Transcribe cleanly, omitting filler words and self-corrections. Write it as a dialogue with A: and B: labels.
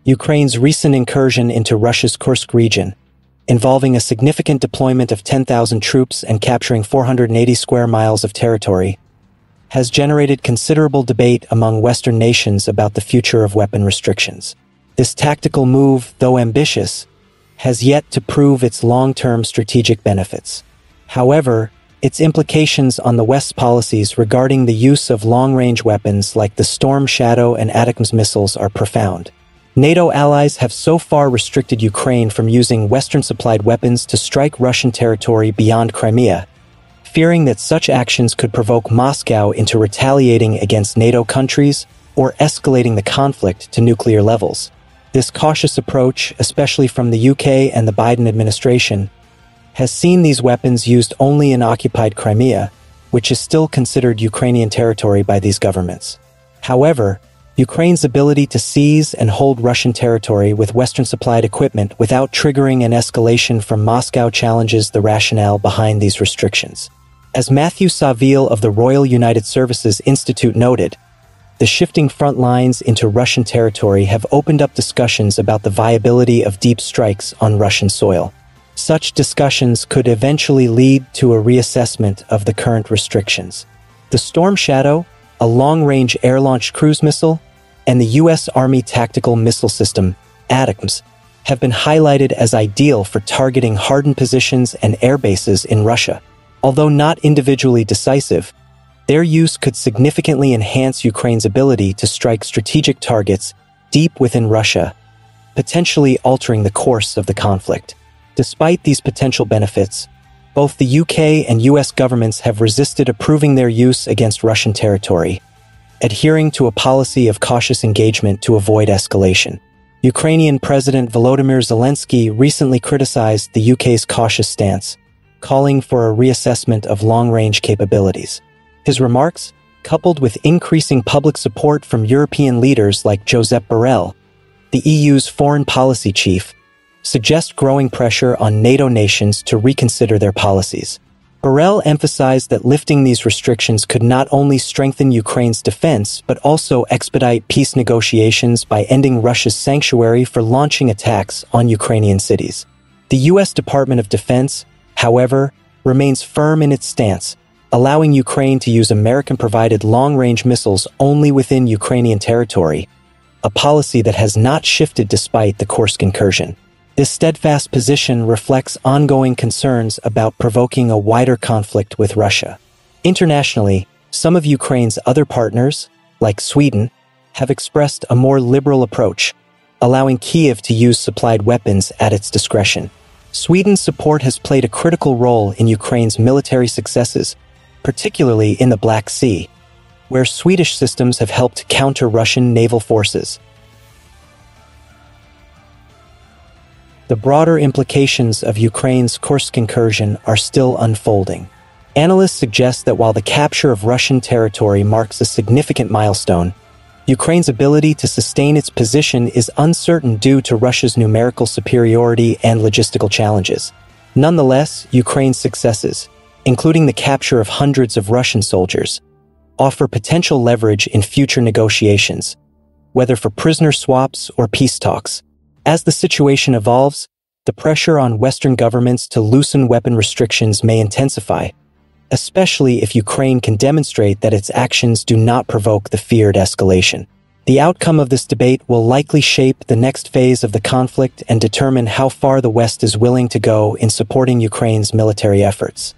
A: Ukraine's recent incursion into Russia's Kursk region, involving a significant deployment of 10,000 troops and capturing 480 square miles of territory, has generated considerable debate among Western nations about the future of weapon restrictions. This tactical move, though ambitious, has yet to prove its long-term strategic benefits. However, its implications on the West's policies regarding the use of long-range weapons like the Storm Shadow and ATACMS missiles are profound. NATO allies have so far restricted Ukraine from using Western-supplied weapons to strike Russian territory beyond Crimea, fearing that such actions could provoke Moscow into retaliating against NATO countries or escalating the conflict to nuclear levels. This cautious approach, especially from the UK and the Biden administration, has seen these weapons used only in occupied Crimea, which is still considered Ukrainian territory by these governments. However, Ukraine's ability to seize and hold Russian territory with Western-supplied equipment without triggering an escalation from Moscow challenges the rationale behind these restrictions. As Matthew Saville of the Royal United Services Institute noted, the shifting front lines into Russian territory have opened up discussions about the viability of deep strikes on Russian soil. Such discussions could eventually lead to a reassessment of the current restrictions. The Storm Shadow, a long-range air-launched cruise missile, and the U.S. Army Tactical Missile System, ATACMS, have been highlighted as ideal for targeting hardened positions and air bases in Russia. Although not individually decisive, their use could significantly enhance Ukraine's ability to strike strategic targets deep within Russia, potentially altering the course of the conflict. Despite these potential benefits, both the UK and US governments have resisted approving their use against Russian territory, adhering to a policy of cautious engagement to avoid escalation. Ukrainian President Volodymyr Zelensky recently criticized the UK's cautious stance, calling for a reassessment of long-range capabilities. His remarks, coupled with increasing public support from European leaders like Josep Borrell, the EU's foreign policy chief, suggest growing pressure on NATO nations to reconsider their policies. Borrell emphasized that lifting these restrictions could not only strengthen Ukraine's defense but also expedite peace negotiations by ending Russia's sanctuary for launching attacks on Ukrainian cities. The U.S. Department of Defense, however, remains firm in its stance, allowing Ukraine to use American-provided long-range missiles only within Ukrainian territory, a policy that has not shifted despite the Kursk incursion. This steadfast position reflects ongoing concerns about provoking a wider conflict with Russia. Internationally, some of Ukraine's other partners, like Sweden, have expressed a more liberal approach, allowing Kyiv to use supplied weapons at its discretion. Sweden's support has played a critical role in Ukraine's military successes, particularly in the Black Sea, where Swedish systems have helped counter Russian naval forces. The broader implications of Ukraine's Kursk incursion are still unfolding. Analysts suggest that while the capture of Russian territory marks a significant milestone, Ukraine's ability to sustain its position is uncertain due to Russia's numerical superiority and logistical challenges. Nonetheless, Ukraine's successes, including the capture of hundreds of Russian soldiers, offer potential leverage in future negotiations, whether for prisoner swaps or peace talks. As the situation evolves, the pressure on Western governments to loosen weapon restrictions may intensify, especially if Ukraine can demonstrate that its actions do not provoke the feared escalation. The outcome of this debate will likely shape the next phase of the conflict and determine how far the West is willing to go in supporting Ukraine's military efforts.